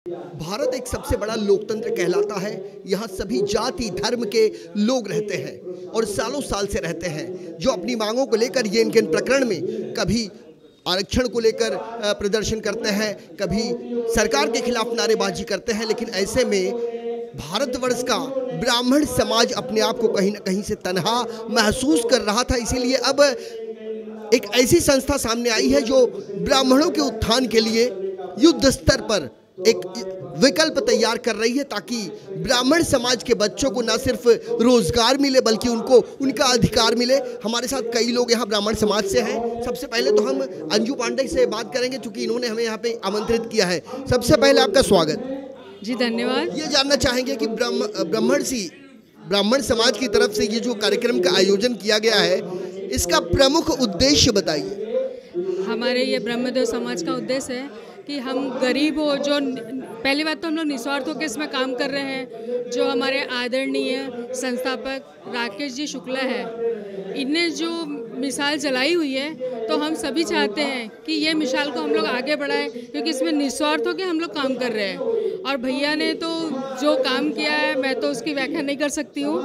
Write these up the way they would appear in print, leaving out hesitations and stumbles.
भारत एक सबसे बड़ा लोकतंत्र कहलाता है। यहाँ सभी जाति धर्म के लोग रहते हैं और सालों साल से रहते हैं, जो अपनी मांगों को लेकर ये इनके प्रकरण में कभी आरक्षण को लेकर प्रदर्शन करते हैं, कभी सरकार के खिलाफ नारेबाजी करते हैं। लेकिन ऐसे में भारतवर्ष का ब्राह्मण समाज अपने आप को कहीं ना कहीं से तनहा महसूस कर रहा था। इसीलिए अब एक ऐसी संस्था सामने आई है जो ब्राह्मणों के उत्थान के लिए युद्ध स्तर पर एक विकल्प तैयार कर रही है, ताकि ब्राह्मण समाज के बच्चों को न सिर्फ रोजगार मिले बल्कि उनको उनका अधिकार मिले। हमारे साथ कई लोग यहाँ ब्राह्मण समाज से हैं। सबसे पहले तो हम अंजू पांडे से बात करेंगे, क्योंकि इन्होंने हमें यहाँ पे आमंत्रित किया है। सबसे पहले आपका स्वागत जी। धन्यवाद। ये जानना चाहेंगे कि ब्राह्मण समाज की तरफ से ये जो कार्यक्रम का आयोजन किया गया है, इसका प्रमुख उद्देश्य बताइए। हमारे ये ब्रह्मदेव समाज का उद्देश्य है कि हम गरीब हो, जो पहली बात तो हम लोग निस्वार्थ होकर इसमें काम कर रहे हैं। जो हमारे आदरणीय संस्थापक राकेश जी शुक्ला है, इनने जो मिसाल जलाई हुई है, तो हम सभी चाहते हैं कि ये मिसाल को हम लोग आगे बढ़ाएं, क्योंकि इसमें निस्वार्थ होकर हम लोग काम कर रहे हैं। और भैया ने तो जो काम किया है, मैं तो उसकी व्याख्या नहीं कर सकती हूँ।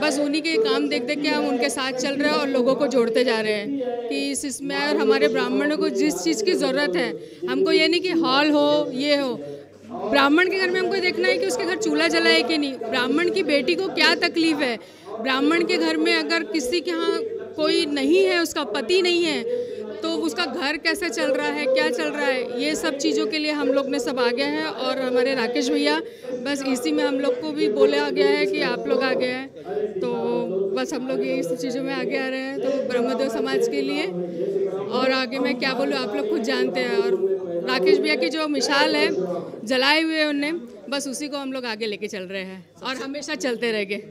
बस उन्हीं के काम देख देख के हम उनके साथ चल रहे हैं और लोगों को जोड़ते जा रहे हैं कि इसमें और हमारे ब्राह्मणों को जिस चीज़ की ज़रूरत है, हमको ये नहीं कि हॉल हो ये हो। ब्राह्मण के घर में हमको देखना है कि उसके घर चूल्हा जला है कि नहीं, ब्राह्मण की बेटी को क्या तकलीफ है, ब्राह्मण के घर में अगर किसी के यहाँ कोई नहीं है, उसका पति नहीं है, तो उसका घर कैसे चल रहा है, क्या चल रहा है, ये सब चीज़ों के लिए हम लोग ने सब आ गया है। और हमारे राकेश भैया बस इसी में हम लोग को भी बोला गया है कि आप लोग आ गए हैं, तो बस हम लोग ये इस चीज़ों में आगे आ रहे हैं, तो ब्रह्मदेव समाज के लिए। और आगे मैं क्या बोलूँ, आप लोग खुद जानते हैं। और राकेश भैया की जो मिसाल है जलाए हुए उनने, बस उसी को हम लोग आगे लेके चल रहे हैं और हमेशा चलते रहेंगे।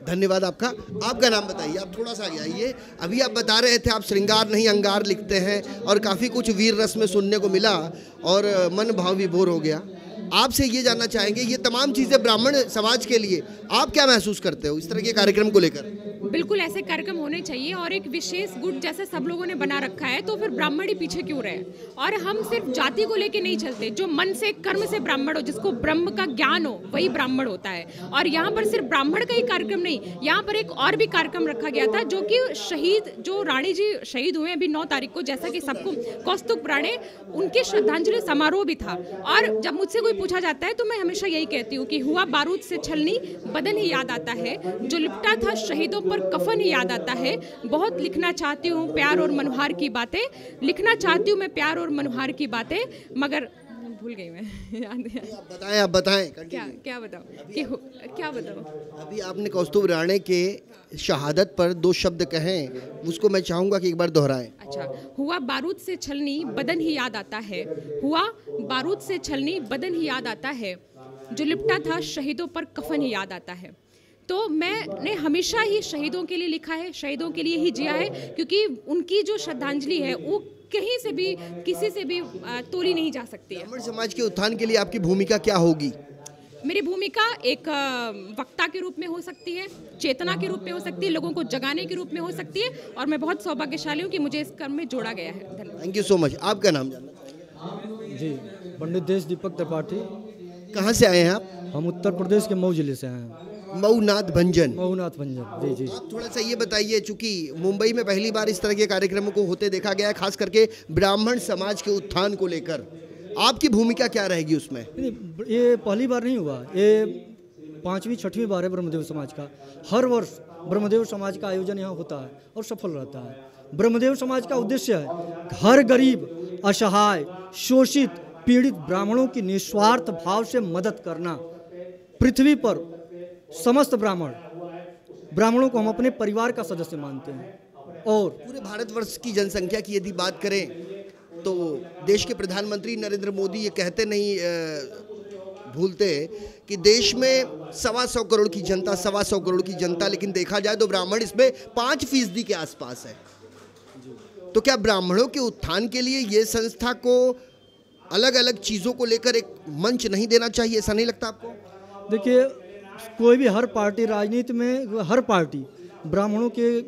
धन्यवाद आपका। आपका नाम बताइए, आप थोड़ा सा आगे आइए। अभी आप बता रहे थे आप श्रृंगार नहीं अंगार लिखते हैं और काफ़ी कुछ वीर रस में सुनने को मिला और मन भाव विभोर हो गया। आपसे ये जानना चाहेंगे, ये तमाम चीज़ें ब्राह्मण समाज के लिए आप क्या महसूस करते हो इस तरह के कार्यक्रम को लेकर? बिल्कुल ऐसे कार्यक्रम होने चाहिए और एक विशेष गुट जैसे सब लोगों ने बना रखा है, तो फिर ब्राह्मण ही पीछे क्यों रहे। और हम सिर्फ जाति को लेके नहीं चलते, जो मन से कर्म से ब्राह्मण हो, जिसको ब्रह्म का ज्ञान हो, वही ब्राह्मण होता है। और यहाँ पर सिर्फ ब्राह्मण का ही कार्यक्रम नहीं, यहाँ पर एक और भी कार्यक्रम रखा गया था, जो कि शहीद जो रानी जी शहीद हुए अभी 9 तारीख को, जैसा कि सबको कौस्तुभ राणे, उनके श्रद्धांजलि समारोह भी था। और जब मुझसे कोई पूछा जाता है तो मैं हमेशा यही कहती हूँ कि हुआ बारूद से छलनी बदन ही याद आता है, जो लिपटा था शहीदों पर कफन ही याद आता है। बहुत लिखना चाहती हूँ प्यार और मनोहार की बातें, लिखना चाहती हूँ मैं प्यार और मनोहार की बातें, मगर भूल गई मैं। आप बताएं क्या बताऊँ। अभी आपने कौस्तुभ राणे के शहादत पर 2 शब्द कहें, उसको मैं चाहूँगा कि एक बार दोहराएं। अच्छा, हुआ बारूद से छलनी बदन ही याद आता है, हुआ बारूद से छलनी बदन ही याद आता है, जो लिपटा था शहीदों पर कफन ही याद आता है। तो मैंने हमेशा ही शहीदों के लिए लिखा है, शहीदों के लिए ही जिया है, क्योंकि उनकी जो श्रद्धांजलि है वो कहीं से भी किसी से भी तोली नहीं जा सकती है। ब्राह्मण समाज के उत्थान के लिए आपकी भूमिका क्या होगी? मेरी भूमिका एक वक्ता के रूप में हो सकती है, चेतना के रूप में हो सकती है, लोगों को जगाने के रूप में हो सकती है, और मैं बहुत सौभाग्यशाली हूँ कि मुझे इस कर्म में जोड़ा गया है। धन्यवाद। Thank you so much. आपका नाम जानना जी, पंडित देश दीपक त्रिपाठी। कहाँ से आए हैं आप? हम उत्तर प्रदेश के मऊ जिले से आए हैं। मऊनाथ भंजन। जी जी। आप थोड़ा सा ये बताइए, चूंकि मुंबई में पहली बार इस तरह के कार्यक्रमों को होते देखा गया है, खास करके ब्राह्मण समाज के उत्थान को लेकर आपकी भूमिका क्या रहेगी उसमें? ये पहली बार नहीं हुआ, ये 5वीं 6वीं बार है ब्रह्मदेव समाज का। हर वर्ष ब्रह्मदेव समाज का आयोजन यहाँ होता है और सफल रहता है। ब्रह्मदेव समाज का उद्देश्य है हर गरीब, असहाय, शोषित, पीड़ित ब्राह्मणों की निस्वार्थ भाव से मदद करना। पृथ्वी पर समस्त ब्राह्मणों को हम अपने परिवार का सदस्य मानते हैं। और पूरे भारतवर्ष की जनसंख्या की यदि बात करें तो देश के प्रधानमंत्री नरेंद्र मोदी ये कहते नहीं भूलते कि देश में 125 करोड़ की जनता, 125 करोड़ की जनता, लेकिन देखा जाए तो ब्राह्मण इसमें 5% के आसपास है। तो क्या ब्राह्मणों के उत्थान के लिए ये संस्था को अलग अलग चीज़ों को लेकर एक मंच नहीं देना चाहिए, ऐसा नहीं लगता आपको? देखिए, कोई भी हर पार्टी, राजनीति में हर पार्टी ब्राह्मणों के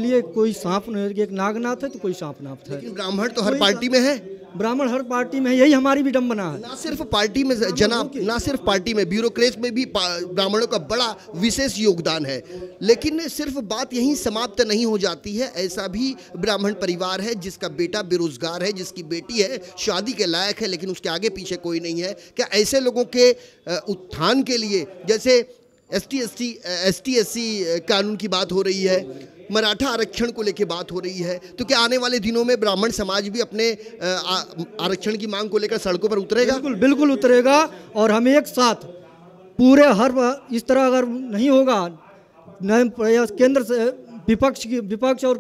लिए कोई सांप, एक नागनाथ है तो कोई सांपनाथ है। लेकिन ब्राह्मण तो हर पार्टी में है। ब्राह्मण हर पार्टी में है, यही हमारी विडंबना है। ना सिर्फ पार्टी में जनाब, ना सिर्फ पार्टी में, ब्यूरोक्रेसी में भी ब्राह्मणों का बड़ा विशेष योगदान है। लेकिन सिर्फ बात यहीं समाप्त नहीं हो जाती है। ऐसा भी ब्राह्मण परिवार है जिसका बेटा बेरोजगार है, जिसकी बेटी है शादी के लायक है, लेकिन उसके आगे पीछे कोई नहीं है। क्या ऐसे लोगों के उत्थान के लिए, जैसे ST/SC कानून की बात हो रही है, मराठा आरक्षण को लेकर बात हो रही है, तो क्या आने वाले दिनों में ब्राह्मण समाज भी अपने आरक्षण की मांग को लेकर सड़कों पर उतरेगा? बिल्कुल बिल्कुल उतरेगा। और हम एक साथ पूरे हर इस तरह अगर नहीं होगा, नए प्रयास केंद्र से विपक्ष और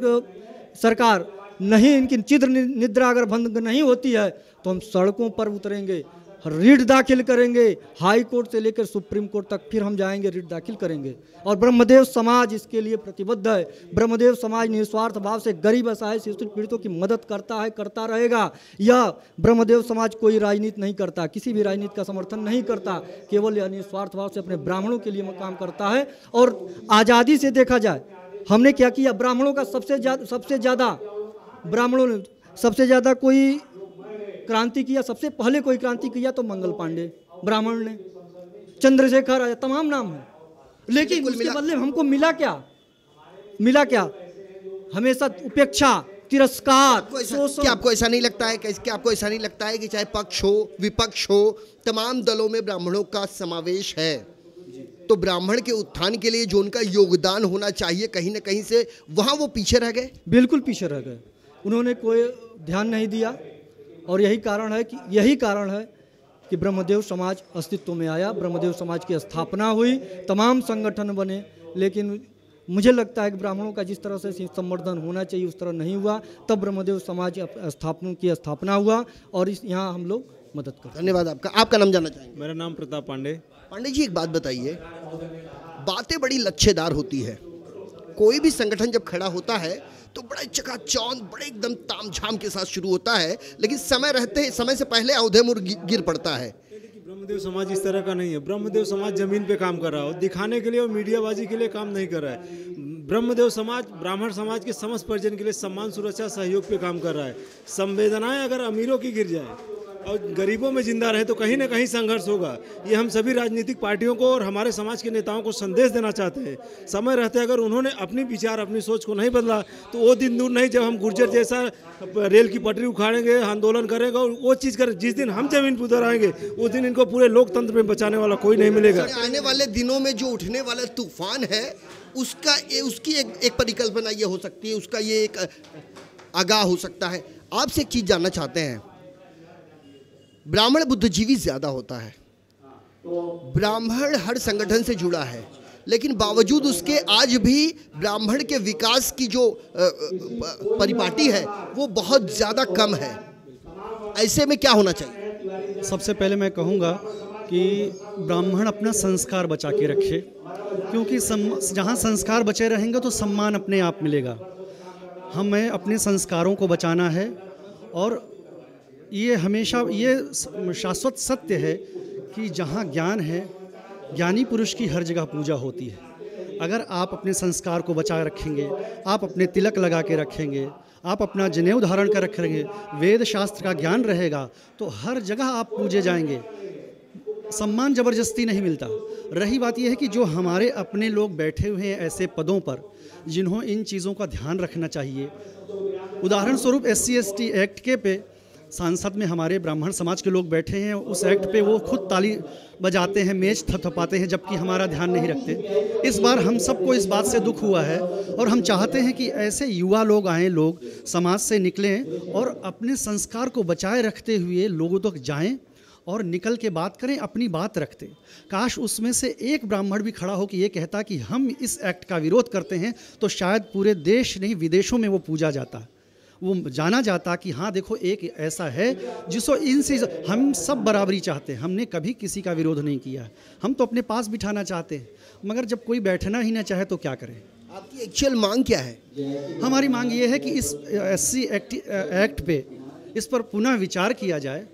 सरकार नहीं, इनकी चित्र निद्रा अगर बंद नहीं होती है तो हम सड़कों पर उतरेंगे, रिट दाखिल करेंगे, हाई कोर्ट से लेकर सुप्रीम कोर्ट तक फिर हम जाएंगे, रिट दाखिल करेंगे। और ब्रह्मदेव समाज इसके लिए प्रतिबद्ध है। ब्रह्मदेव समाज निस्वार्थ भाव से गरीब असहाय शोषित पीड़ितों की मदद करता है, करता रहेगा। यह ब्रह्मदेव समाज कोई राजनीति नहीं करता, किसी भी राजनीति का समर्थन नहीं करता, केवल यह निस्वार्थ भाव से अपने ब्राह्मणों के लिए काम करता है। और आज़ादी से देखा जाए हमने क्या किया, ब्राह्मणों का सबसे ज़्यादा ब्राह्मणों ने सबसे ज़्यादा कोई क्रांति किया, सबसे पहले कोई क्रांति किया तो मंगल पांडे ब्राह्मण ने, चंद्रशेखर आया, तमाम नाम है। लेकिन उसके बदले हमको मिला क्या? हमेशा उपेक्षा, तिरस्कार, क्या आपको ऐसा नहीं लगता है कि चाहे पक्ष हो विपक्ष हो, तमाम दलों में ब्राह्मणों का समावेश है, तो ब्राह्मण के उत्थान के लिए जो उनका योगदान होना चाहिए, कहीं ना कहीं से वहां वो पीछे रह गए? बिल्कुल पीछे रह गए, उन्होंने कोई ध्यान नहीं दिया। और यही कारण है कि ब्रह्मदेव समाज अस्तित्व में आया, ब्रह्मदेव समाज की स्थापना हुई, तमाम संगठन बने। लेकिन मुझे लगता है कि ब्राह्मणों का जिस तरह से संवर्धन होना चाहिए उस तरह नहीं हुआ, तब ब्रह्मदेव समाज की स्थापना हुआ और यहाँ हम लोग मदद करते हैं। धन्यवाद आपका। आपका नाम जानना चाहेंगे? मेरा नाम प्रताप पांडे। पांडे जी, एक बात बताइए, बातें बड़ी लच्छेदार होती है, कोई भी संगठन जब खड़ा होता है तो बड़ा चकाचौंध, बड़े एकदम तामझाम के साथ शुरू होता है, लेकिन समय से पहले औधेमुर गिर पड़ता है। ब्रह्मदेव समाज इस तरह का नहीं है। ब्रह्मदेव समाज जमीन पे काम कर रहा है और दिखाने के लिए और मीडियाबाजी के लिए काम नहीं कर रहा है। ब्रह्मदेव समाज ब्राह्मण समाज के समस्त परिजन के लिए सम्मान, सुरक्षा, सहयोग पे काम कर रहा है। संवेदनाएं अगर अमीरों की गिर जाए और गरीबों में जिंदा रहे तो कहीं ना कहीं संघर्ष होगा। ये हम सभी राजनीतिक पार्टियों को और हमारे समाज के नेताओं को संदेश देना चाहते हैं। समय रहते अगर उन्होंने अपनी विचार, अपनी सोच को नहीं बदला तो वो दिन दूर नहीं जब हम गुर्जर जैसा रेल की पटरी उखाड़ेंगे, आंदोलन करेंगे और वो चीज़ करें। जिस दिन हम जमीन पर उतर आएंगे उस दिन इनको पूरे लोकतंत्र में बचाने वाला कोई नहीं मिलेगा। आने वाले दिनों में जो उठने वाला तूफान है उसकी एक परिकल्पना ये हो सकती है, उसका ये एक आगाह हो सकता है। आपसे एक चीज़ जानना चाहते हैं, ब्राह्मण बुद्धिजीवी ज्यादा होता है, ब्राह्मण हर संगठन से जुड़ा है, लेकिन बावजूद उसके आज भी ब्राह्मण के विकास की जो परिपाटी है वो बहुत ज़्यादा कम है। ऐसे में क्या होना चाहिए? सबसे पहले मैं कहूँगा कि ब्राह्मण अपना संस्कार बचा के रखे, क्योंकि जहाँ संस्कार बचे रहेंगे तो सम्मान अपने आप मिलेगा। हमें अपने संस्कारों को बचाना है और ये हमेशा ये शाश्वत सत्य है कि जहाँ ज्ञान है, ज्ञानी पुरुष की हर जगह पूजा होती है। अगर आप अपने संस्कार को बचा रखेंगे, आप अपने तिलक लगा के रखेंगे, आप अपना जनेऊ धारण कर रखेंगे, वेद शास्त्र का ज्ञान रहेगा तो हर जगह आप पूजे जाएंगे। सम्मान जबरदस्ती नहीं मिलता। रही बात यह है कि जो हमारे अपने लोग बैठे हुए हैं ऐसे पदों पर जिन्हों इन चीज़ों का ध्यान रखना चाहिए। उदाहरण स्वरूप SC/ST एक्ट के पे सांसद में हमारे ब्राह्मण समाज के लोग बैठे हैं, उस एक्ट पे वो खुद ताली बजाते हैं, मेज थपथपाते हैं, जबकि हमारा ध्यान नहीं रखते। इस बार हम सबको इस बात से दुख हुआ है और हम चाहते हैं कि ऐसे युवा लोग आएँ, लोग समाज से निकलें और अपने संस्कार को बचाए रखते हुए लोगों तक जाएं और निकल के बात करें, अपनी बात रखते। काश उसमें से एक ब्राह्मण भी खड़ा हो कि ये कहता कि हम इस एक्ट का विरोध करते हैं, तो शायद पूरे देश नहीं विदेशों में वो पूजा जाता, वो जाना जाता कि हाँ देखो एक ऐसा है जिसको इनसे हम सब बराबरी चाहते हैं। हमने कभी किसी का विरोध नहीं किया, हम तो अपने पास बिठाना चाहते हैं, मगर जब कोई बैठना ही ना चाहे तो क्या करें। आपकी एक्चुअल मांग क्या है? हमारी मांग ये है कि इस SC एक्ट पे इस पर पुनः विचार किया जाए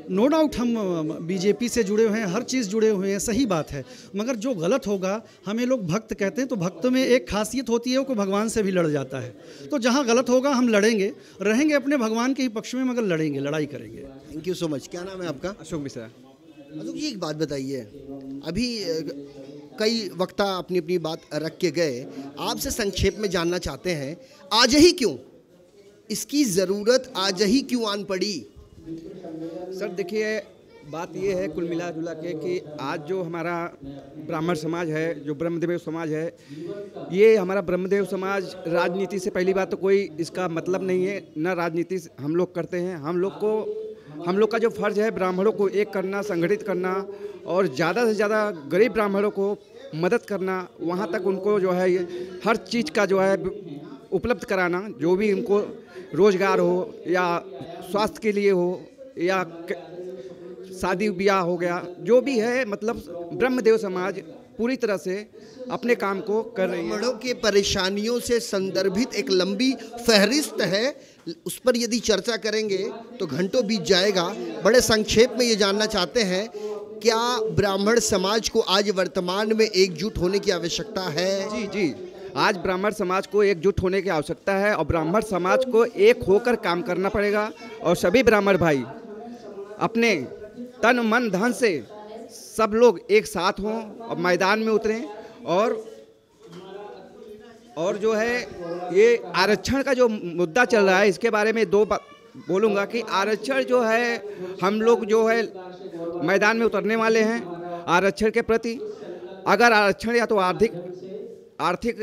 नो डाउट हम बीजेपी से जुड़े हुए हैं, हर चीज़ जुड़े हुए हैं, सही बात है। मगर जो गलत होगा, हमें लोग भक्त कहते हैं, तो भक्त में एक खासियत होती है वो भगवान से भी लड़ जाता है। तो जहाँ गलत होगा हम लड़ेंगे, रहेंगे अपने भगवान के ही पक्ष में, मगर लड़ेंगे, लड़ाई करेंगे। Thank you so much. क्या नाम है आपका? अशोक मिश्रा। अशोक जी, एक बात बताइए, अभी कई वक्ता अपनी अपनी बात रख के गए, आपसे संक्षेप में जानना चाहते हैं, आज ही क्यों इसकी ज़रूरत आज ही क्यों आन पड़ी? सर देखिए, बात ये है कुल मिला जुला के कि आज जो हमारा ब्राह्मण समाज है, जो ब्रह्मदेव समाज है, ये हमारा ब्रह्मदेव समाज राजनीति से पहली बात तो कोई इसका मतलब नहीं है, न राजनीति हम लोग करते हैं। हम लोग का जो फ़र्ज़ है ब्राह्मणों को एक करना, संगठित करना और ज़्यादा से ज़्यादा गरीब ब्राह्मणों को मदद करना, वहाँ तक उनको जो है हर चीज़ का जो है उपलब्ध कराना, जो भी उनको रोज़गार हो या स्वास्थ्य के लिए हो या शादी ब्याह हो गया, जो भी है, मतलब ब्रह्मदेव समाज पूरी तरह से अपने काम को कर रही है। ब्राह्मणों के परेशानियों से संदर्भित एक लंबी फहरिस्त है, उस पर यदि चर्चा करेंगे तो घंटों बीत जाएगा। बड़े संक्षेप में ये जानना चाहते हैं, क्या ब्राह्मण समाज को आज वर्तमान में एकजुट होने की आवश्यकता है? जी जी, आज ब्राह्मण समाज को एकजुट होने की आवश्यकता है और ब्राह्मण समाज को एक होकर काम करना पड़ेगा और सभी ब्राह्मण भाई अपने तन मन धन से सब लोग एक साथ हों और मैदान में उतरें। और जो है ये आरक्षण का जो मुद्दा चल रहा है, इसके बारे में दो बात बोलूँगा कि आरक्षण जो है, हम लोग जो है मैदान में उतरने वाले हैं आरक्षण के प्रति। अगर आरक्षण या तो आर्थिक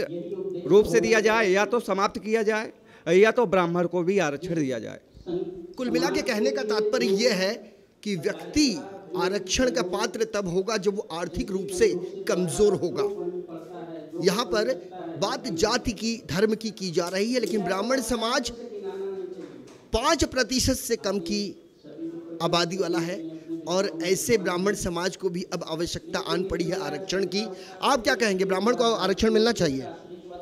रूप से दिया जाए या तो समाप्त किया जाए या तो ब्राह्मण को भी आरक्षण दिया जाए। कुल मिला के कहने का तात्पर्य यह है कि व्यक्ति आरक्षण का पात्र तब होगा जब वो आर्थिक रूप से कमजोर होगा। यहाँ पर बात जाति की, धर्म की जा रही है, लेकिन ब्राह्मण समाज 5% से कम की आबादी वाला है और ऐसे ब्राह्मण समाज को भी अब आवश्यकता आन पड़ी है आरक्षण की। आप क्या कहेंगे, ब्राह्मण को आरक्षण मिलना चाहिए?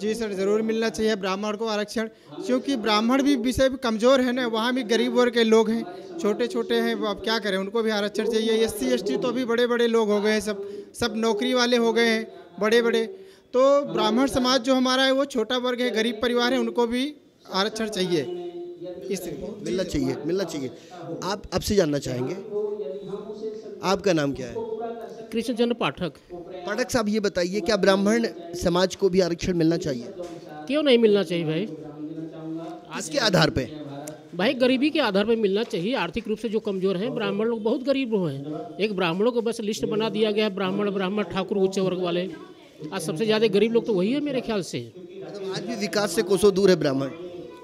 जी सर, ज़रूर मिलना चाहिए ब्राह्मण को आरक्षण, क्योंकि ब्राह्मण भी विषय भी कमज़ोर है ना, वहाँ भी गरीब वर्ग के लोग हैं, छोटे छोटे हैं, अब क्या करें, उनको भी आरक्षण चाहिए। SC ST तो अभी बड़े बड़े लोग हो गए हैं, सब नौकरी वाले हो गए हैं बड़े बड़े। तो ब्राह्मण समाज जो हमारा है वो छोटा वर्ग है, गरीब परिवार है, उनको भी आरक्षण चाहिए, मिलना चाहिए। आप आपसे जानना चाहेंगे, आपका नाम क्या है? कृष्णचंद्र पाठक। पाठक साहब, ये बताइए, क्या ब्राह्मण समाज को भी आरक्षण मिलना चाहिए? क्यों नहीं मिलना चाहिए भाई? किसके आधार पे? भाई गरीबी के आधार पर मिलना चाहिए। आर्थिक रूप से जो कमजोर हैं, ब्राह्मण लोग बहुत गरीब हैं। एक ब्राह्मणों को बस लिस्ट बना दिया गया है, ब्राह्मण ठाकुर उच्च वर्ग वाले। आज सबसे ज़्यादा गरीब लोग तो वही है मेरे ख्याल से। आज भी विकास से कोसों दूर है ब्राह्मण।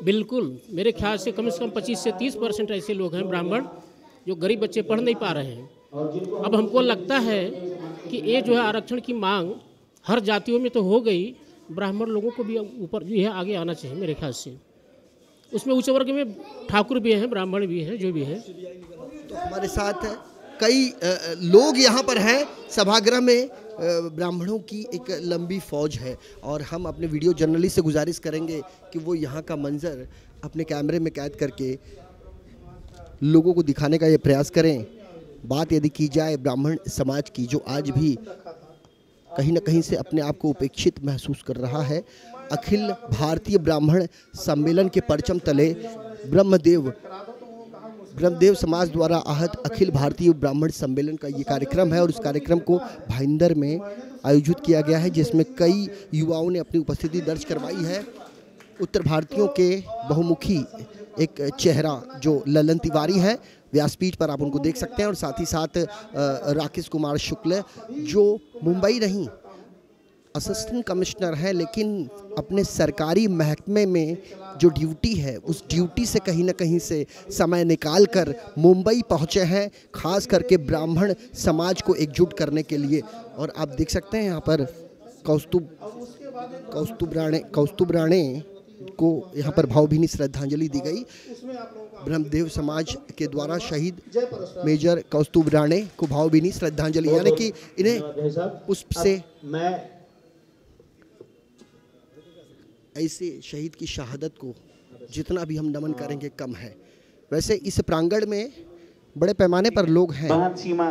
बिल्कुल, मेरे ख्याल से कम 25 से 30% ऐसे लोग हैं ब्राह्मण जो गरीब बच्चे पढ़ नहीं पा रहे हैं। अब हमको लगता है कि ये जो है आरक्षण की मांग हर जातियों में तो हो गई, ब्राह्मण लोगों को भी ऊपर जो है आगे आना चाहिए मेरे ख्याल से। उसमें उच्च वर्ग में ठाकुर भी हैं, ब्राह्मण भी हैं, जो भी है। तो हमारे साथ कई लोग यहाँ पर हैं सभागृह में। ब्राह्मणों की एक लंबी फौज है और हम अपने वीडियो जर्नलिस्ट से गुजारिश करेंगे कि वो यहाँ का मंजर अपने कैमरे में कैद करके लोगों को दिखाने का ये प्रयास करें। बात यदि की जाए ब्राह्मण समाज की, जो आज भी कहीं ना कहीं से अपने आप को उपेक्षित महसूस कर रहा है, अखिल भारतीय ब्राह्मण सम्मेलन के परचम तले ब्रह्मदेव समाज द्वारा आहत अखिल भारतीय ब्राह्मण सम्मेलन का ये कार्यक्रम है और उस कार्यक्रम को भाईंदर में आयोजित किया गया है, जिसमें कई युवाओं ने अपनी उपस्थिति दर्ज करवाई है। उत्तर भारतीयों के बहुमुखी एक चेहरा जो ललन तिवारी है, व्यासपीठ पर आप उनको देख सकते हैं, और साथ ही साथ राकेश कुमार शुक्ल जो मुंबई नहीं असिस्टेंट कमिश्नर है, लेकिन अपने सरकारी महकमे में जो ड्यूटी है उस ड्यूटी से कहीं ना कहीं से समय निकाल कर मुंबई पहुंचे हैं, खास करके ब्राह्मण समाज को एकजुट करने के लिए। और आप देख सकते हैं यहाँ पर कौस्तुभ राणे को यहाँ पर भावभीनी श्रद्धांजलि दी गई। ब्रह्मदेव समाज के द्वारा शहीद मेजर कौस्तुभ राणे को भावभीनी श्रद्धांजलि, यानी कि इन्हें पुष्प से ऐसे शहीद की शहादत को जितना भी हम नमन करेंगे कम है। वैसे इस प्रांगण में बड़े पैमाने पर लोग हैं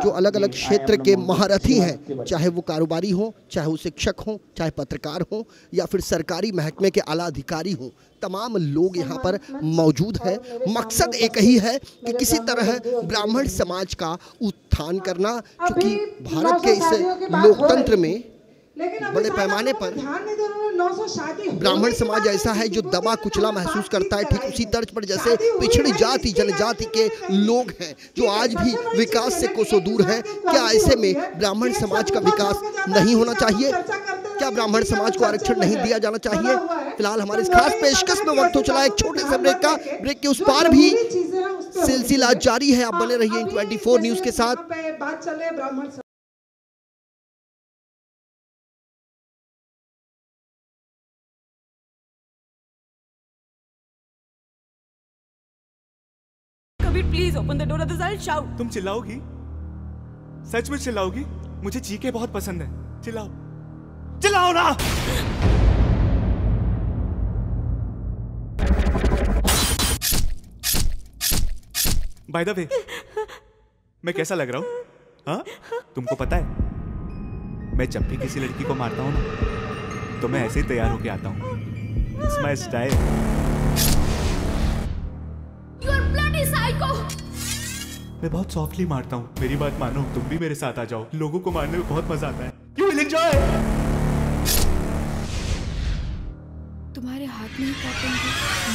जो अलग अलग क्षेत्र के महारथी हैं, चाहे वो कारोबारी हों, चाहे वो शिक्षक हों, चाहे पत्रकार हों या फिर सरकारी महकमे के आला अधिकारी हों। तमाम लोग यहाँ पर मौजूद हैं। मकसद एक ही है कि किसी तरह ब्राह्मण समाज का उत्थान करना, क्योंकि भारत के इस लोकतंत्र में बड़े पैमाने पर ब्राह्मण समाज ऐसा है जो दबा कुचला महसूस करता है। ठीक उसी तर्ज पर जैसे पिछड़ी जाति जनजाति के लोग हैं जो आज भी विकास से कोसों दूर हैं, क्या ऐसे में ब्राह्मण समाज का विकास नहीं होना चाहिए? क्या ब्राह्मण समाज को आरक्षण नहीं दिया जाना चाहिए? फिलहाल हमारे इस खास पेशकश में वक्त हो चला एक छोटे से ब्रेक का। ब्रेक के उस पार भी सिलसिला जारी है। आप बने रहिए 24 न्यूज के साथ। Please open the door, others I'll shout. तुम चिल्लाओगी? सच में चिल्लाओगी? मुझे चीखे बहुत पसंद है। चिल्लाओ, चिल्लाओ ना। By the way, मैं कैसा लग रहा हूँ? हाँ? तुमको पता है? मैं जब भी किसी लड़की को मारता हूँ ना, तो मैं ऐसे ही तैयार होके आता हूँ। It's my style. मैं बहुत सॉफ्टली मारता हूँ। मेरी बात मानो, तुम भी मेरे साथ आ जाओ। लोगों को मारने में बहुत मजा आता है। You will enjoy. तुम्हारे हाथ नहीं काटेंगे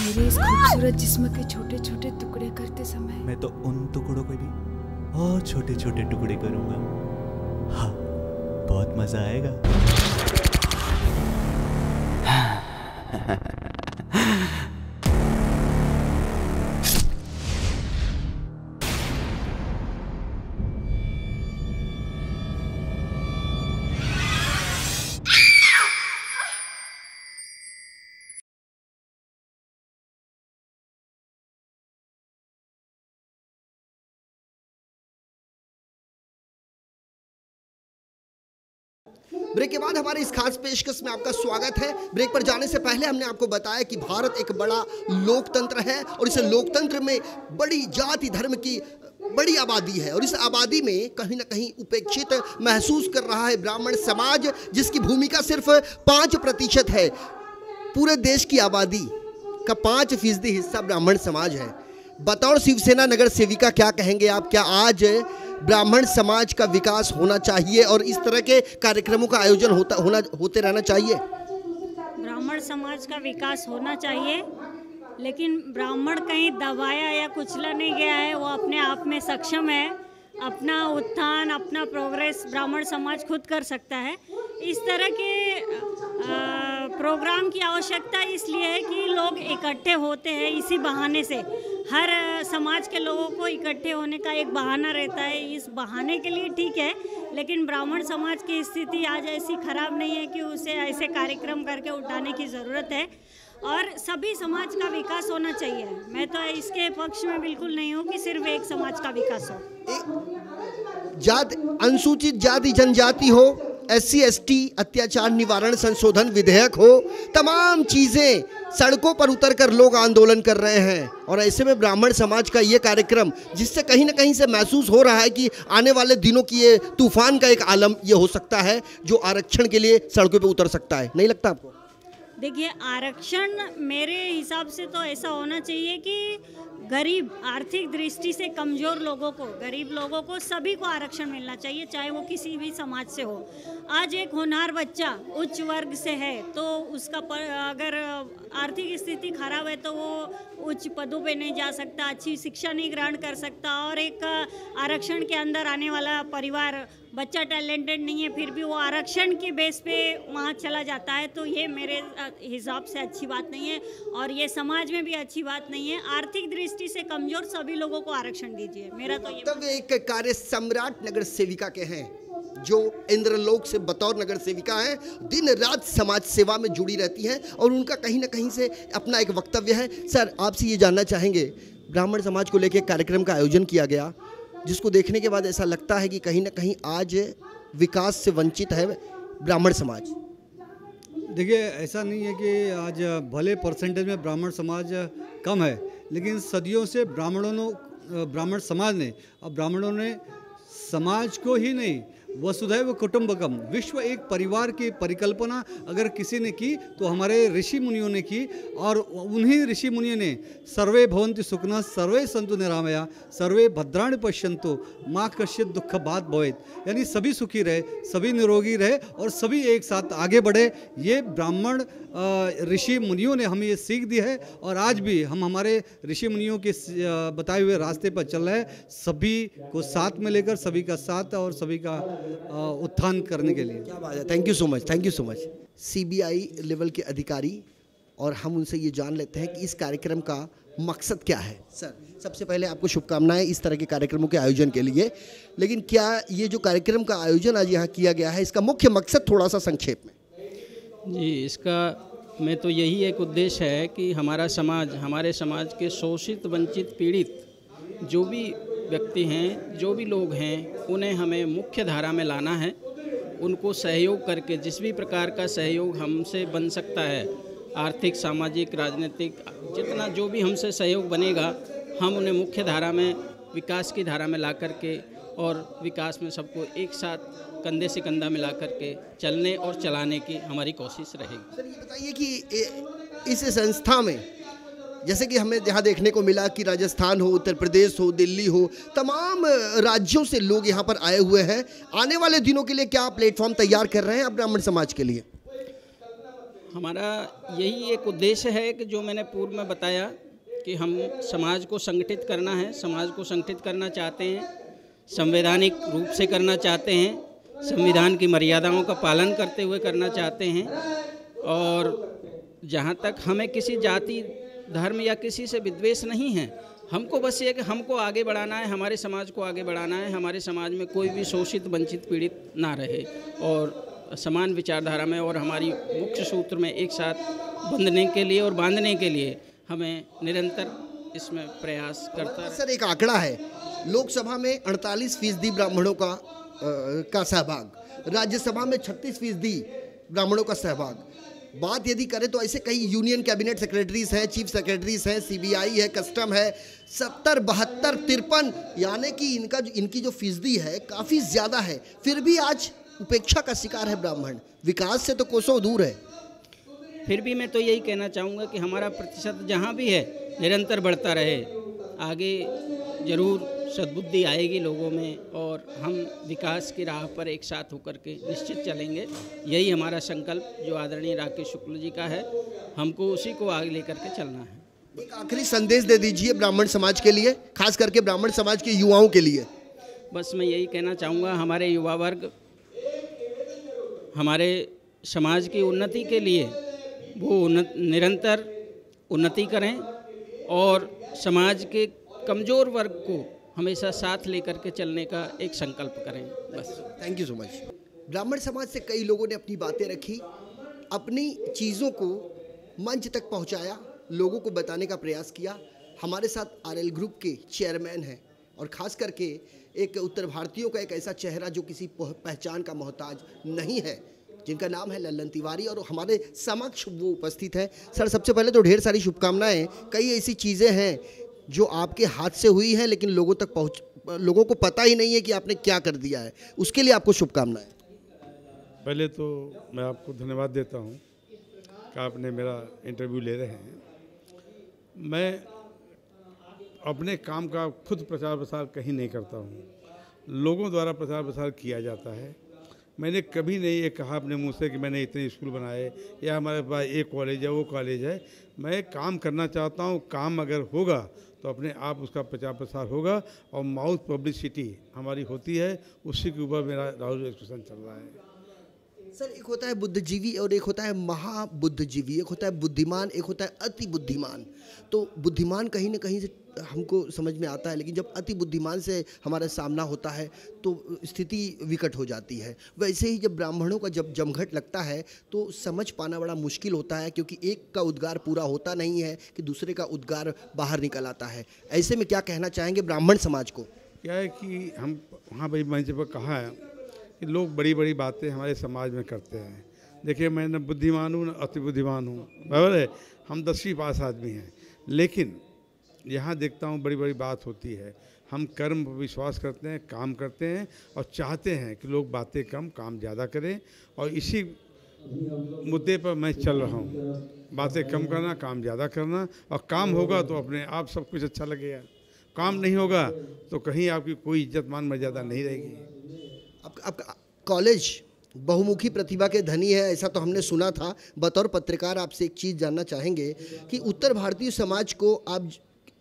मेरे इस खूबसूरत जिस्म के छोटे छोटे टुकड़े करते समय? मैं तो उन टुकड़ों को भी और छोटे छोटे टुकड़े करूंगा। हाँ, बहुत मजा आएगा। ब्रेक के बाद हमारे इस खास पेशकश में आपका स्वागत है। ब्रेक पर जाने से पहले हमने आपको बताया कि भारत एक बड़ा लोकतंत्र है और इस लोकतंत्र में बड़ी जाति धर्म की बड़ी आबादी है और इस आबादी में कहीं ना कहीं उपेक्षित महसूस कर रहा है ब्राह्मण समाज, जिसकी भूमिका सिर्फ 5% है। पूरे देश की आबादी का 5% हिस्सा ब्राह्मण समाज है। बतौर शिवसेना नगर सेविका क्या कहेंगे आप? क्या आज ब्राह्मण समाज का विकास होना चाहिए और इस तरह के कार्यक्रमों का आयोजन होते रहना चाहिए? ब्राह्मण समाज का विकास होना चाहिए, लेकिन ब्राह्मण कहीं दबाया या कुचला नहीं गया है। वो अपने आप में सक्षम है। अपना उत्थान, अपना प्रोग्रेस ब्राह्मण समाज खुद कर सकता है। इस तरह के प्रोग्राम की आवश्यकता इसलिए है कि लोग इकट्ठे होते हैं। इसी बहाने से हर समाज के लोगों को इकट्ठे होने का एक बहाना रहता है। इस बहाने के लिए ठीक है, लेकिन ब्राह्मण समाज की स्थिति आज ऐसी खराब नहीं है कि उसे ऐसे कार्यक्रम करके उठाने की ज़रूरत है और सभी समाज का विकास होना चाहिए। मैं तो इसके पक्ष में बिल्कुल नहीं हूँ कि सिर्फ एक समाज का विकास हो। अनुसूचित जाति जनजाति हो, SC ST अत्याचार निवारण संशोधन विधेयक हो, तमाम चीजें सड़कों पर उतरकर लोग आंदोलन कर रहे हैं और ऐसे में ब्राह्मण समाज का ये कार्यक्रम, जिससे कहीं ना कहीं से महसूस हो रहा है कि आने वाले दिनों की ये तूफान का एक आलम ये हो सकता है जो आरक्षण के लिए सड़कों पर उतर सकता है। नहीं लगता आपको? देखिए, आरक्षण मेरे हिसाब से तो ऐसा होना चाहिए कि गरीब, आर्थिक दृष्टि से कमज़ोर लोगों को, गरीब लोगों को, सभी को आरक्षण मिलना चाहिए, चाहे वो किसी भी समाज से हो। आज एक होनहार बच्चा उच्च वर्ग से है तो उसका अगर आर्थिक स्थिति खराब है तो वो उच्च पदों पे नहीं जा सकता, अच्छी शिक्षा नहीं ग्रहण कर सकता। और एक आरक्षण के अंदर आने वाला परिवार, बच्चा टैलेंटेड नहीं है फिर भी वो आरक्षण के बेस पे वहाँ चला जाता है, तो ये मेरे हिसाब से अच्छी बात नहीं है और ये समाज में भी अच्छी बात नहीं है। आर्थिक दृष्टि से कमज़ोर सभी लोगों को आरक्षण दीजिए। मेरा तो ये तब एक कार्य सम्राट नगर सेविका के हैं जो इंद्रलोक से बतौर नगर सेविका हैं, दिन रात समाज सेवा में जुड़ी रहती हैं और उनका कहीं ना कहीं से अपना एक वक्तव्य है। सर, आपसे ये जानना चाहेंगे, ब्राह्मण समाज को लेकर कार्यक्रम का आयोजन किया गया, जिसको देखने के बाद ऐसा लगता है कि कहीं ना कहीं आज विकास से वंचित है ब्राह्मण समाज। देखिए, ऐसा नहीं है कि आज भले परसेंटेज में ब्राह्मण समाज कम है, लेकिन सदियों से ब्राह्मण समाज ने, अब ब्राह्मणों ने समाज को ही नहीं, वसुधैव कुटुंबकम, विश्व एक परिवार की परिकल्पना अगर किसी ने की तो हमारे ऋषि मुनियों ने की। और उन्हीं ऋषि मुनियों ने सर्वे भवन्ति सुखिनः सर्वे सन्तु निरामया सर्वे भद्राणि पश्यन्तु माँ कश्चित् दुःख भाग् भवेत्, यानी सभी सुखी रहे, सभी निरोगी रहे और सभी एक साथ आगे बढ़े। ये ब्राह्मण ऋषि मुनियों ने हमें ये सीख दी है और आज भी हम हमारे ऋषि मुनियों के बताए हुए रास्ते पर चल रहे हैं, सभी को साथ में लेकर, सभी का साथ और सभी का उत्थान करने के लिए। क्या बात है, thank you so much, thank you so much. CBI level के अधिकारी, और हम उनसे ये जान लेते हैं कि इस कार्यक्रम का मकसद क्या है। सर, सबसे पहले आपको शुभकामनाएं इस तरह के कार्यक्रमों के आयोजन के लिए, लेकिन क्या ये जो कार्यक्रम का आयोजन आज यहाँ किया गया है, इसका मुख्य मकसद थोड़ा सा संक्षेप में? जी, इसका में तो यही एक उद्देश्य है कि हमारा समाज, हमारे समाज के शोषित, वंचित, पीड़ित जो भी व्यक्ति हैं, जो भी लोग हैं, उन्हें हमें मुख्य धारा में लाना है। उनको सहयोग करके, जिस भी प्रकार का सहयोग हमसे बन सकता है, आर्थिक, सामाजिक, राजनीतिक, जितना जो भी हमसे सहयोग बनेगा, हम उन्हें मुख्य धारा में, विकास की धारा में ला करके और विकास में सबको एक साथ कंधे से कंधा मिला करके चलने और चलाने की हमारी कोशिश रहेगी। सर, ये बताइए कि इस संस्था में जैसे कि हमें यहाँ देखने को मिला कि राजस्थान हो, उत्तर प्रदेश हो, दिल्ली हो, तमाम राज्यों से लोग यहाँ पर आए हुए हैं। आने वाले दिनों के लिए क्या प्लेटफॉर्म तैयार कर रहे हैं आप ब्राह्मण समाज के लिए? हमारा यही एक उद्देश्य है कि जो मैंने पूर्व में बताया कि हम समाज को संगठित करना है, समाज को संगठित करना चाहते हैं, संवैधानिक रूप से करना चाहते हैं, संविधान की मर्यादाओं का पालन करते हुए करना चाहते हैं। और जहाँ तक हमें किसी जाति, धर्म या किसी से विद्वेष नहीं है, हमको बस ये कि हमको आगे बढ़ाना है, हमारे समाज को आगे बढ़ाना है, हमारे समाज में कोई भी शोषित, वंचित, पीड़ित ना रहे और समान विचारधारा में और हमारी मुख्य सूत्र में एक साथ बंधने के लिए और बांधने के लिए हमें निरंतर इसमें प्रयास करता है। सर, एक आंकड़ा है, लोकसभा में 48% ब्राह्मणों का सहभाग, राज्यसभा में 36% ब्राह्मणों का सहभाग। बात यदि करें तो ऐसे कई यूनियन कैबिनेट सेक्रेटरीज हैं, चीफ सेक्रेटरीज हैं, सीबीआई है, कस्टम है, 70, 72, 53, यानी कि इनकी जो फीसदी है काफ़ी ज़्यादा है। फिर भी आज उपेक्षा का शिकार है ब्राह्मण, विकास से तो कोसों दूर है। फिर भी मैं तो यही कहना चाहूँगा कि हमारा प्रतिशत जहाँ भी है निरंतर बढ़ता रहे। आगे जरूर सद्बुद्धि आएगी लोगों में और हम विकास की राह पर एक साथ होकर के निश्चित चलेंगे। यही हमारा संकल्प जो आदरणीय राकेश शुक्ल जी का है, हमको उसी को आगे लेकर के चलना है। एक आखिरी संदेश दे दीजिए ब्राह्मण समाज के लिए, खास करके ब्राह्मण समाज के युवाओं के लिए। बस मैं यही कहना चाहूँगा, हमारे युवा वर्ग हमारे समाज की उन्नति के लिए वो निरंतर उन्नति करें और समाज के कमज़ोर वर्ग को हमेशा साथ लेकर के चलने का एक संकल्प करें। बस, थैंक यू सो मच। ब्राह्मण समाज से कई लोगों ने अपनी बातें रखी, अपनी चीज़ों को मंच तक पहुंचाया, लोगों को बताने का प्रयास किया। हमारे साथ आरएल ग्रुप के चेयरमैन हैं और ख़ास करके एक उत्तर भारतीयों का एक ऐसा चेहरा जो किसी पहचान का मोहताज नहीं है, जिनका नाम है लल्लन तिवारी, और हमारे समक्ष वो उपस्थित है। सर, सबसे पहले तो ढेर सारी शुभकामनाएं। कई ऐसी चीज़ें हैं जो आपके हाथ से हुई हैं लेकिन लोगों को पता ही नहीं है कि आपने क्या कर दिया है, उसके लिए आपको शुभकामनाएं। पहले तो मैं आपको धन्यवाद देता हूं कि आपने मेरा इंटरव्यू ले रहे हैं। मैं अपने काम का खुद प्रचार प्रसार कहीं नहीं करता हूं, लोगों द्वारा प्रचार प्रसार किया जाता है। मैंने कभी नहीं ये कहा अपने मुंह से कि मैंने इतने स्कूल बनाए या हमारे पास ये कॉलेज है, वो कॉलेज है। मैं काम करना चाहता हूँ, काम अगर होगा तो अपने आप उसका प्रचार प्रसार होगा और माउथ पब्लिसिटी हमारी होती है, उसी के ऊपर मेरा राहुल एक्सप्रेशन चल रहा है। सर, एक होता है बुद्धिजीवी और एक होता है महाबुद्धिजीवी, एक होता है बुद्धिमान, एक होता है अति बुद्धिमान। तो बुद्धिमान कहीं ना कहीं से हमको समझ में आता है, लेकिन जब अति बुद्धिमान से हमारा सामना होता है तो स्थिति विकट हो जाती है। वैसे ही जब ब्राह्मणों का जब जमघट लगता है तो समझ पाना बड़ा मुश्किल होता है, क्योंकि एक का उद्गार पूरा होता नहीं है कि दूसरे का उद्गार बाहर निकल आता है। ऐसे में क्या कहना चाहेंगे ब्राह्मण समाज को? क्या है कि हम वहाँ भाई मंच पर कहा है कि लोग बड़ी बड़ी बातें हमारे समाज में करते हैं। देखिए, मैं न बुद्धिमान हूँ न अति बुद्धिमान हूँ, बराबर है, हम 10वीं पास आदमी हैं, लेकिन यहाँ देखता हूँ बड़ी बड़ी बात होती है। हम कर्म पर विश्वास करते हैं, काम करते हैं और चाहते हैं कि लोग बातें कम काम ज़्यादा करें, और इसी मुद्दे पर मैं चल रहा हूँ। बातें कम करना, काम ज़्यादा करना, और काम होगा तो अपने आप सब कुछ अच्छा लगेगा। काम नहीं होगा तो कहीं आपकी कोई इज्जत मान मर्यादा नहीं रहेगी। आपका कॉलेज बहुमुखी प्रतिभा के धनी है, ऐसा तो हमने सुना था। बतौर पत्रकार आपसे एक चीज़ जानना चाहेंगे कि उत्तर भारतीय समाज को आप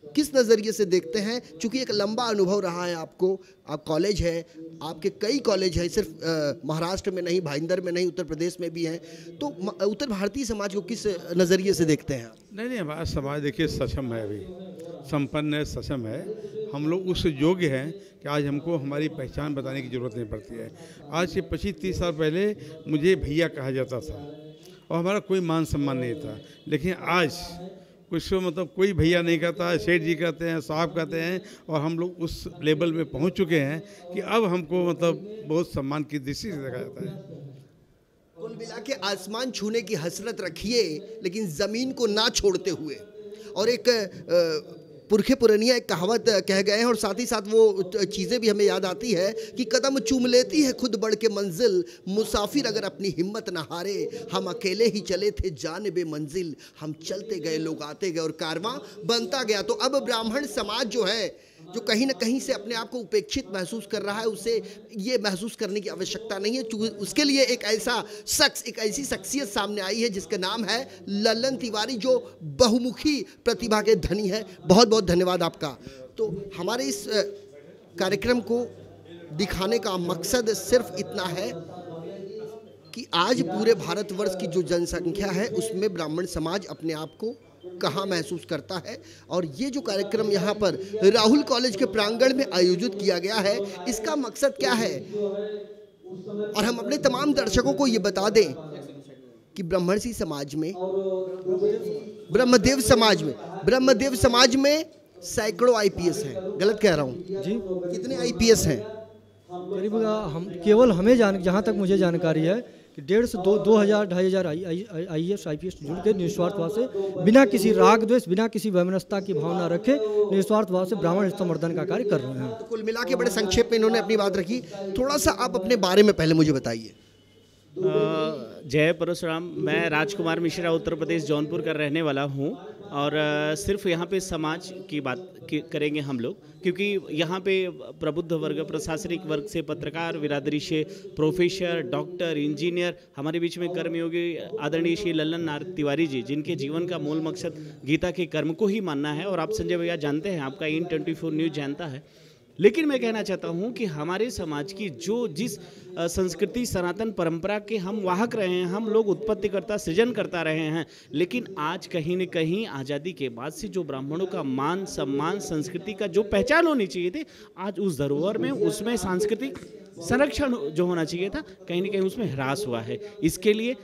किस नज़रिए से देखते हैं? चूँकि एक लंबा अनुभव रहा है आपको, आप कॉलेज है, आपके कई कॉलेज हैं, सिर्फ महाराष्ट्र में नहीं, भाईंदर में नहीं, उत्तर प्रदेश में भी हैं, तो उत्तर भारतीय समाज को किस नज़रिए से देखते हैं? नहीं, हमारा समाज देखिए सक्षम है, अभी संपन्न है, सक्षम है। हम लोग उस योग्य हैं कि आज हमको हमारी पहचान बताने की ज़रूरत नहीं पड़ती है। आज से 25-30 साल पहले मुझे भैया कहा जाता था और हमारा कोई मान सम्मान नहीं था, लेकिन आज कुछ मतलब कोई भैया नहीं कहता है, सेठ जी कहते हैं, साहब कहते हैं, और हम लोग उस लेवल में पहुंच चुके हैं कि अब हमको मतलब बहुत सम्मान की दृष्टि से देखा जाता है। कुल मिला के आसमान छूने की हसरत रखिए, लेकिन ज़मीन को ना छोड़ते हुए। और एक पुरखे पुरनिया एक कहावत कह गए हैं, और साथ ही साथ वो चीज़ें भी हमें याद आती है कि कदम चूम लेती है खुद बढ़ के मंजिल, मुसाफिर अगर अपनी हिम्मत न हारे, हम अकेले ही चले थे जानिबे मंजिल, हम चलते गए लोग आते गए और कारवां बनता गया। तो अब ब्राह्मण समाज जो है, जो कहीं ना कहीं से अपने आप को उपेक्षित महसूस कर रहा है, उसे ये महसूस करने की आवश्यकता नहीं है। चूँकि उसके लिए एक ऐसा शख्स, एक ऐसी शख्सियत सामने आई है जिसका नाम है लल्लन तिवारी, जो बहुमुखी प्रतिभा के धनी है। बहुत बहुत धन्यवाद आपका। तो हमारे इस कार्यक्रम को दिखाने का मकसद सिर्फ इतना है कि आज पूरे भारतवर्ष की जो जनसंख्या है उसमें ब्राह्मण समाज अपने आप को कहाँ महसूस करता है। और ये जो कार्यक्रम यहाँ पर राहुल कॉलेज के प्रांगण में आयोजित किया गया है, इसका मकसद क्या है, और हम अपने तमाम दर्शकों को ये बता दें कि ब्रह्मर्षि समाज में, ब्रह्मदेव समाज में सैकड़ों आईपीएस हैं। गलत कह रहा हूँ जी? कितने आईपीएस हैं? करीब हम केवल हमें जहाँ तक मुझे जानकारी है कि 1.5 से 2,000 2,500 IAS IPS जुड़ के निस्वार्थ भाव से, बिना किसी राग द्वेष, बिना किसी वैमनस्यता की भावना रखे, निस्वार्थ भाव से ब्राह्मण संवर्धन का कार्य कर रहे हैं। तो कुल मिला के बड़े संक्षेप में इन्होंने अपनी बात रखी। थोड़ा सा आप अपने बारे में पहले मुझे बताइए। जय परशुराम। मैं राजकुमार मिश्रा उत्तर प्रदेश जौनपुर का रहने वाला हूँ, और सिर्फ यहाँ पे समाज की बात करेंगे हम लोग, क्योंकि यहाँ पे प्रबुद्ध वर्ग, प्रशासनिक वर्ग से पत्रकार बिरादरी से प्रोफेसर, डॉक्टर, इंजीनियर, हमारे बीच में कर्मयोगी आदरणीय श्री लल्लन नारायण तिवारी जी, जिनके जीवन का मूल मकसद गीता के कर्म को ही मानना है। और आप संजय भैया जानते हैं, आपका IN24 न्यूज़ जानता है। लेकिन मैं कहना चाहता हूं कि हमारे समाज की जिस संस्कृति, सनातन परंपरा के हम वाहक रहे हैं, हम लोग उत्पत्तिकर्ता, सृजन करता रहे हैं, लेकिन आज कहीं न कहीं आज़ादी के बाद से जो ब्राह्मणों का मान सम्मान, संस्कृति का जो पहचान होनी चाहिए थी, आज उस धरोहर में, उसमें सांस्कृतिक संरक्षण जो होना चाहिए था, कहीं न कहीं उसमें ह्रास हुआ है। इसके लिए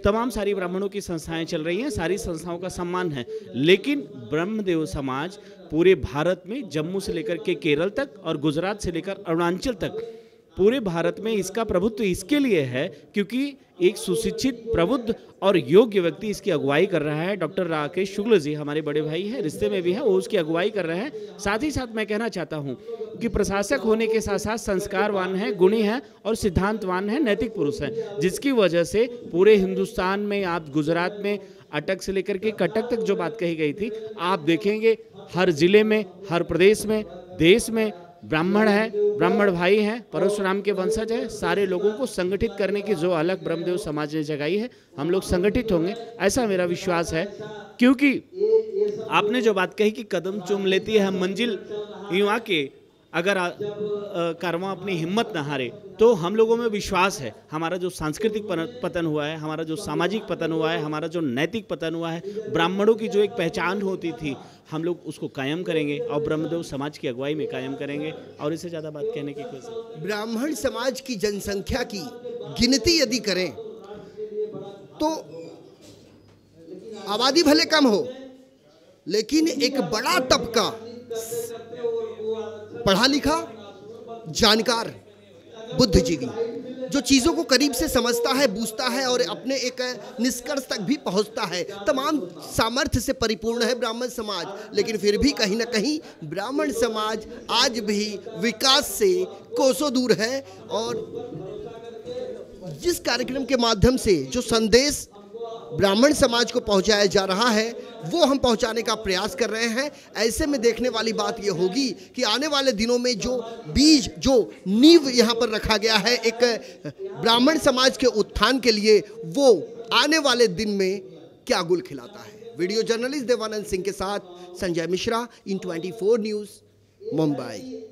तमाम सारी ब्राह्मणों की संस्थाएं चल रही हैं, सारी संस्थाओं का सम्मान है, लेकिन ब्रह्मदेव समाज पूरे भारत में, जम्मू से लेकर के केरल तक और गुजरात से लेकर अरुणाचल तक, पूरे भारत में इसका प्रभुत्व इसके लिए है क्योंकि एक सुशिक्षित, प्रबुद्ध और योग्य व्यक्ति इसकी अगुवाई कर रहा है। डॉक्टर राकेश शुक्ल जी हमारे बड़े भाई हैं, रिश्ते में भी हैं, वो उसकी अगुवाई कर रहे हैं। साथ ही साथ मैं कहना चाहता हूं कि प्रशासक होने के साथ साथ संस्कारवान हैं, गुणी हैं और सिद्धांतवान हैं, नैतिक पुरुष हैं, जिसकी वजह से पूरे हिंदुस्तान में, आप गुजरात में अटक से लेकर के कटक तक जो बात कही गई थी, आप देखेंगे हर जिले में, हर प्रदेश में, देश में ब्राह्मण है, ब्राह्मण भाई हैं, परशुराम के वंशज है। सारे लोगों को संगठित करने की जो अलग ब्रह्मदेव समाज ने जगाई है, हम लोग संगठित होंगे, ऐसा मेरा विश्वास है। क्योंकि आपने जो बात कही कि कदम चूम लेती है मंजिल, युवा के अगर कारवां अपनी हिम्मत न हारे, तो हम लोगों में विश्वास है। हमारा जो सांस्कृतिक पतन हुआ है, हमारा जो सामाजिक पतन हुआ है, हमारा जो नैतिक पतन हुआ है, ब्राह्मणों की जो एक पहचान होती थी, हम लोग उसको कायम करेंगे और ब्रह्मदेव समाज की अगुवाई में कायम करेंगे। और इससे ज़्यादा बात कहने की कोई, ब्राह्मण समाज की जनसंख्या की गिनती यदि करें तो आबादी भले कम हो, लेकिन एक बड़ा तबका पढ़ा लिखा, जानकार, बुद्धिजीवी जो चीज़ों को करीब से समझता है, बूझता है और अपने एक निष्कर्ष तक भी पहुंचता है। तमाम सामर्थ्य से परिपूर्ण है ब्राह्मण समाज, लेकिन फिर भी कहीं ना कहीं ब्राह्मण समाज आज भी विकास से कोसों दूर है। और जिस कार्यक्रम के माध्यम से जो संदेश ब्राह्मण समाज को पहुंचाया जा रहा है वो हम पहुंचाने का प्रयास कर रहे हैं। ऐसे में देखने वाली बात ये होगी कि आने वाले दिनों में जो बीज, जो नींव यहाँ पर रखा गया है एक ब्राह्मण समाज के उत्थान के लिए, वो आने वाले दिन में क्या गुल खिलाता है। वीडियो जर्नलिस्ट देवानंद सिंह के साथ संजय मिश्रा, इन 24 न्यूज़, मुंबई।